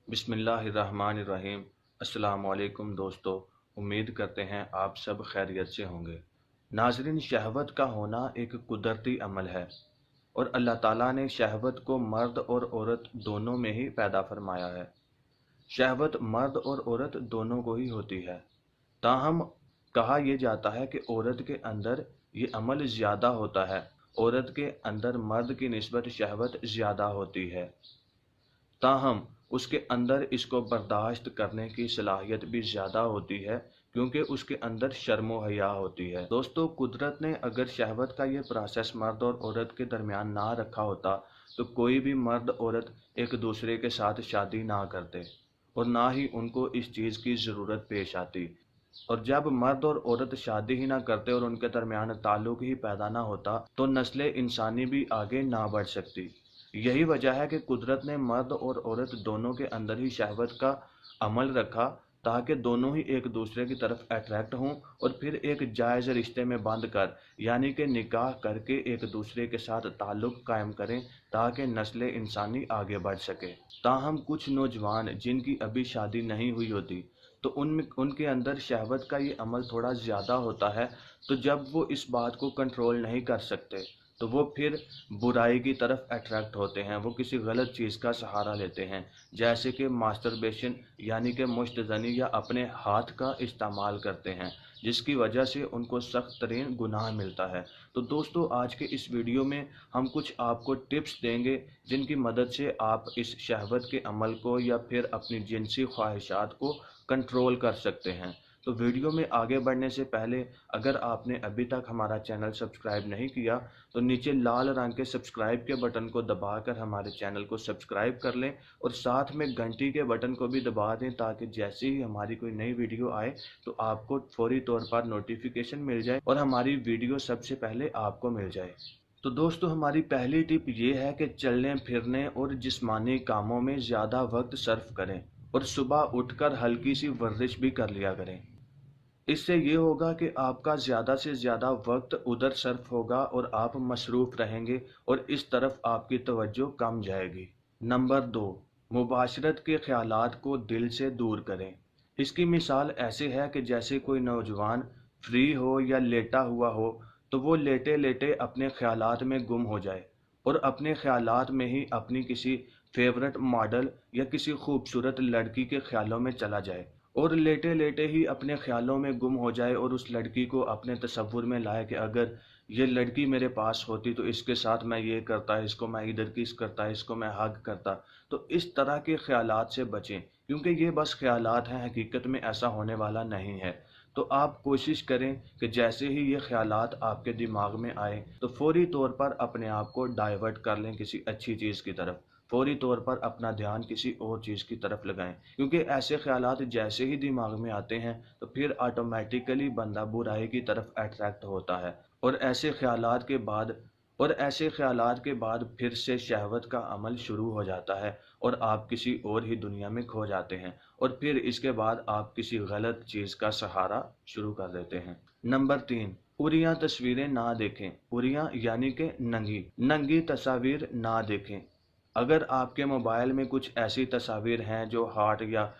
बिस्मिल्लाहिर्रहमानिर्रहीम। अस्सलाम वालेकुम दोस्तों, उम्मीद करते हैं आप सब खैरियत से होंगे। नाज़रीन, शहवत का होना एक कुदरती अमल है और अल्लाह ताला ने शहवत को मर्द और औरत दोनों में ही पैदा फरमाया है। शहवत मर्द और औरत दोनों को ही होती है। ताहम कहा यह जाता है कि औरत के अंदर ये अमल ज़्यादा होता है। औरत के अंदर मर्द की निस्बत शहवत ज़्यादा होती है, ताहम उसके अंदर इसको बर्दाश्त करने की सलाहियत भी ज़्यादा होती है, क्योंकि उसके अंदर शर्म व हया होती है। दोस्तों, कुदरत ने अगर शहवत का ये प्रोसेस मर्द और औरत के दरमियान ना रखा होता तो कोई भी मर्द औरत एक दूसरे के साथ शादी ना करते और ना ही उनको इस चीज़ की ज़रूरत पेश आती। और जब मर्द और औरत शादी ही ना करते और उनके दरमियान ताल्लुक ही पैदा ना होता तो नस्ल इंसानी भी आगे ना बढ़ सकती। यही वजह है कि कुदरत ने मर्द और औरत दोनों के अंदर ही शहवत का अमल रखा, ताकि दोनों ही एक दूसरे की तरफ अट्रैक्ट हों और फिर एक जायज़ रिश्ते में बंध कर यानी कि निकाह करके एक दूसरे के साथ ताल्लुक कायम करें, ताकि नस्ल इंसानी आगे बढ़ सके। ताहम कुछ नौजवान जिनकी अभी शादी नहीं हुई होती तो उनके अंदर शहवत का ये अमल थोड़ा ज़्यादा होता है। तो जब वो इस बात को कंट्रोल नहीं कर सकते तो वो फिर बुराई की तरफ अट्रैक्ट होते हैं, वो किसी गलत चीज़ का सहारा लेते हैं, जैसे कि मास्टरबेशन यानी कि मुश्तज़नी, या अपने हाथ का इस्तेमाल करते हैं, जिसकी वजह से उनको सख्त तरीन गुनाह मिलता है। तो दोस्तों, आज के इस वीडियो में हम कुछ आपको टिप्स देंगे जिनकी मदद से आप इस शहवत के अमल को या फिर अपनी जिनसी ख्वाहिशात को कंट्रोल कर सकते हैं। तो वीडियो में आगे बढ़ने से पहले अगर आपने अभी तक हमारा चैनल सब्सक्राइब नहीं किया तो नीचे लाल रंग के सब्सक्राइब के बटन को दबाकर हमारे चैनल को सब्सक्राइब कर लें और साथ में घंटी के बटन को भी दबा दें, ताकि जैसे ही हमारी कोई नई वीडियो आए तो आपको फौरी तौर पर नोटिफिकेशन मिल जाए और हमारी वीडियो सबसे पहले आपको मिल जाए। तो दोस्तों, हमारी पहली टिप ये है कि चलने फिरने और जिस्मानी कामों में ज़्यादा वक्त सर्फ करें और सुबह उठकर हल्की सी वर्जिश भी कर लिया करें। इससे ये होगा कि आपका ज़्यादा से ज़्यादा वक्त उधर सर्फ होगा और आप मसरूफ़ रहेंगे और इस तरफ आपकी तवज्जो कम जाएगी। नंबर 2, मुबाशरत के ख़यालात को दिल से दूर करें। इसकी मिसाल ऐसे है कि जैसे कोई नौजवान फ्री हो या लेटा हुआ हो तो वो लेटे लेटे अपने ख़यालात में गुम हो जाए और अपने ख़यालात में ही अपनी किसी फेवरेट मॉडल या किसी खूबसूरत लड़की के ख्यालों में चला जाए और लेटे लेटे ही अपने ख्यालों में गुम हो जाए और उस लड़की को अपने तसव्वुर में लाए कि अगर ये लड़की मेरे पास होती तो इसके साथ मैं ये करता, इसको मैं इधर किस करता, इसको मैं हग करता। तो इस तरह के ख्यालात से बचें, क्योंकि ये बस ख्यालात हैं, हकीकत में ऐसा होने वाला नहीं है। तो आप कोशिश करें कि जैसे ही ये ख्यालात आपके दिमाग में आए तो फौरी तौर पर अपने आप को डाइवर्ट कर लें किसी अच्छी चीज़ की तरफ, फौरी तौर पर अपना ध्यान किसी और चीज़ की तरफ लगाएं, क्योंकि ऐसे ख्यालात जैसे ही दिमाग में आते हैं तो फिर ऑटोमेटिकली बंदा बुराई की तरफ अट्रैक्ट होता है और ऐसे ख्यालात के बाद फिर से शहवत का अमल शुरू हो जाता है और आप किसी और ही दुनिया में खो जाते हैं और फिर इसके बाद आप किसी गलत चीज़ का सहारा शुरू कर देते हैं। नंबर 3, उरिया तस्वीरें ना देखें। उरिया यानी कि नंगी नंगी तस्वीर ना देखें। अगर आपके मोबाइल में कुछ ऐसी तस्वीर हैं जो हॉट या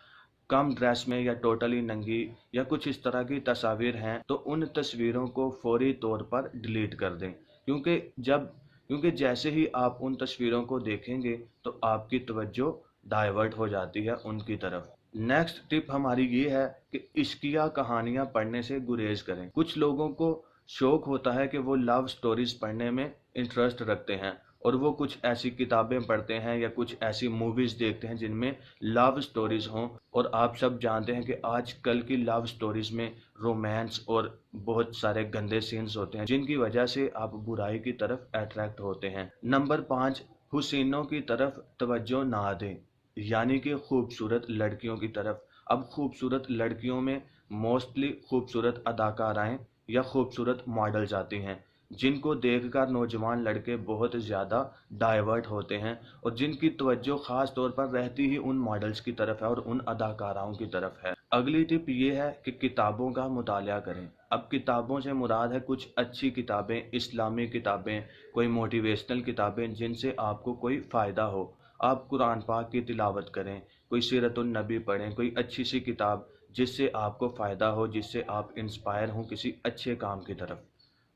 कम ड्रेस में या टोटली नंगी या कुछ इस तरह की तस्वीर हैं तो उन तस्वीरों को फौरी तौर पर डिलीट कर दें, क्योंकि जैसे ही आप उन तस्वीरों को देखेंगे तो आपकी तवज्जो डाइवर्ट हो जाती है उनकी तरफ। नेक्स्ट टिप हमारी ये है कि इश्किया कहानियाँ पढ़ने से गुरेज करें। कुछ लोगों को शौक होता है कि वो लव स्टोरीज पढ़ने में इंटरेस्ट रखते हैं और वो कुछ ऐसी किताबें पढ़ते हैं या कुछ ऐसी मूवीज़ देखते हैं जिनमें लव स्टोरीज़ हों। और आप सब जानते हैं कि आजकल की लव स्टोरीज़ में रोमांस और बहुत सारे गंदे सीन्स होते हैं, जिनकी वजह से आप बुराई की तरफ अट्रैक्ट होते हैं। नंबर 5, हुसीनों की तरफ तवज्जो ना दें, यानी कि खूबसूरत लड़कियों की तरफ। अब खूबसूरत लड़कियों में मोस्टली खूबसूरत अदाकाराएँ या खूबसूरत मॉडल्स आती हैं, जिनको देखकर नौजवान लड़के बहुत ज़्यादा डाइवर्ट होते हैं और जिनकी तवज्जो ख़ास तौर पर रहती ही उन मॉडल्स की तरफ है और उन अदाकाराओं की तरफ है। अगली टिप ये है कि किताबों का मुतालिया करें। अब किताबों से मुराद है कुछ अच्छी किताबें, इस्लामी किताबें, कोई मोटिवेशनल किताबें जिनसे आपको कोई फ़ायदा हो। آپ قرآن پاک کی تلاوت کریں، کوئی سیرت النبی پڑھیں، کوئی اچھی سی کتاب جس سے آپ کو فائدہ ہو، جس سے آپ انسپائر ہوں کسی اچھے کام کی طرف۔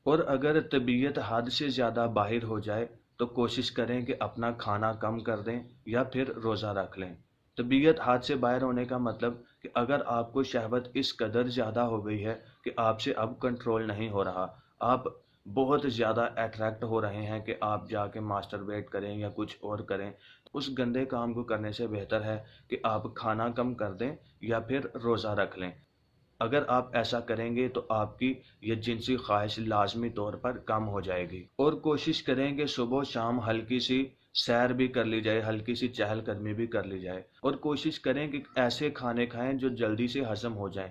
اور اگر طبیعت حد سے زیادہ باہر ہو جائے تو کوشش کریں کہ اپنا کھانا کم کر دیں یا پھر روزہ رکھ لیں۔ طبیعت حد سے باہر ہونے کا مطلب کہ اگر آپ کو شہوت اس قدر زیادہ ہو گئی ہے کہ آپ سے اب کنٹرول نہیں ہو رہا، آپ بہت زیادہ اٹریکٹ ہو رہے ہیں کہ آپ جا کے ماسٹربیٹ کریں یا کچھ اور کریں، اس گندے کام کو کرنے سے بہتر ہے کہ آپ کھانا کم کر دیں یا پھر روزہ رکھ لیں۔ اگر آپ ایسا کریں گے تو آپ کی یہ جنسی خواہش لازمی طور پر کم ہو جائے گی، اور کوشش کریں کہ صبح و شام ہلکی سی سیر بھی کر لی جائے، ہلکی سی چہل قدمی بھی کر لی جائے، اور کوشش کریں کہ ایسے کھانے کھائیں جو جلدی سے ہضم ہو جائیں،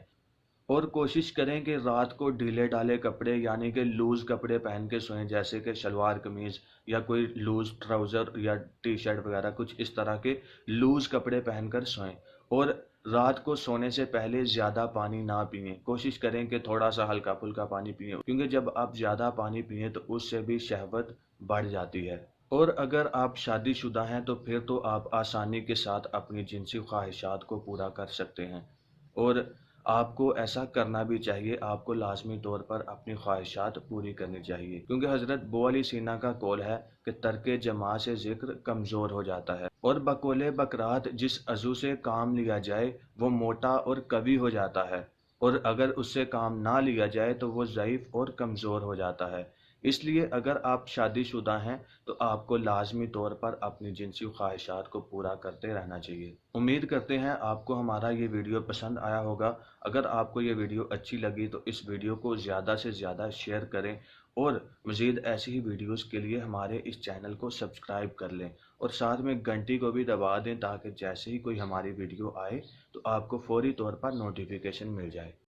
اور کوشش کریں کہ رات کو ڈھیلے ڈالے کپڑے یعنی کہ لوز کپڑے پہن کے سوئیں، جیسے کہ شلوار قمیض یا کوئی لوز ٹراؤزر یا ٹی شرٹ وغیرہ، کچھ اس طرح کے لوز کپڑے پہن کر سوئیں، اور رات کو سونے سے پہلے زیادہ پانی نہ پئیں، کوشش کریں کہ تھوڑا سا ہلکا پھلکا پانی پئیں، کیونکہ جب آپ زیادہ پانی پئیں تو اس سے بھی شہوت بڑھ جاتی ہے۔ اور اگر آپ شادی شدہ ہیں تو پھر تو آپ آسانی کے ساتھ اپنی جنسی خواہشات کو پورا کر سکتے ہیں، اور آپ کو ایسا کرنا بھی چاہیے، آپ کو لازمی طور پر اپنی خواہشات پوری کرنی چاہیے، کیونکہ حضرت بو علی سینا کا قول ہے کہ ترک جماع سے ذکر کمزور ہو جاتا ہے، اور بقول بکرات جس عضو سے کام لیا جائے وہ موٹا اور قوی ہو جاتا ہے، اور اگر اس سے کام نہ لیا جائے تو وہ ضعیف اور کمزور ہو جاتا ہے۔ اس لیے اگر آپ شادی شدہ ہیں تو آپ کو لازمی طور پر اپنی جنسی خواہشات کو پورا کرتے رہنا چاہیے۔ امید کرتے ہیں آپ کو ہمارا یہ ویڈیو پسند آیا ہوگا۔ اگر آپ کو یہ ویڈیو اچھی لگی تو اس ویڈیو کو زیادہ سے زیادہ شیئر کریں، اور مزید ایسی ہی ویڈیوز کے لیے ہمارے اس چینل کو سبسکرائب کر لیں، اور ساتھ میں گھنٹی کو بھی دبا دیں تاکہ جیسے ہی کوئی ہماری ویڈیو آئے تو آپ کو فوری طور پر نوٹیفیکیشن مل جائے۔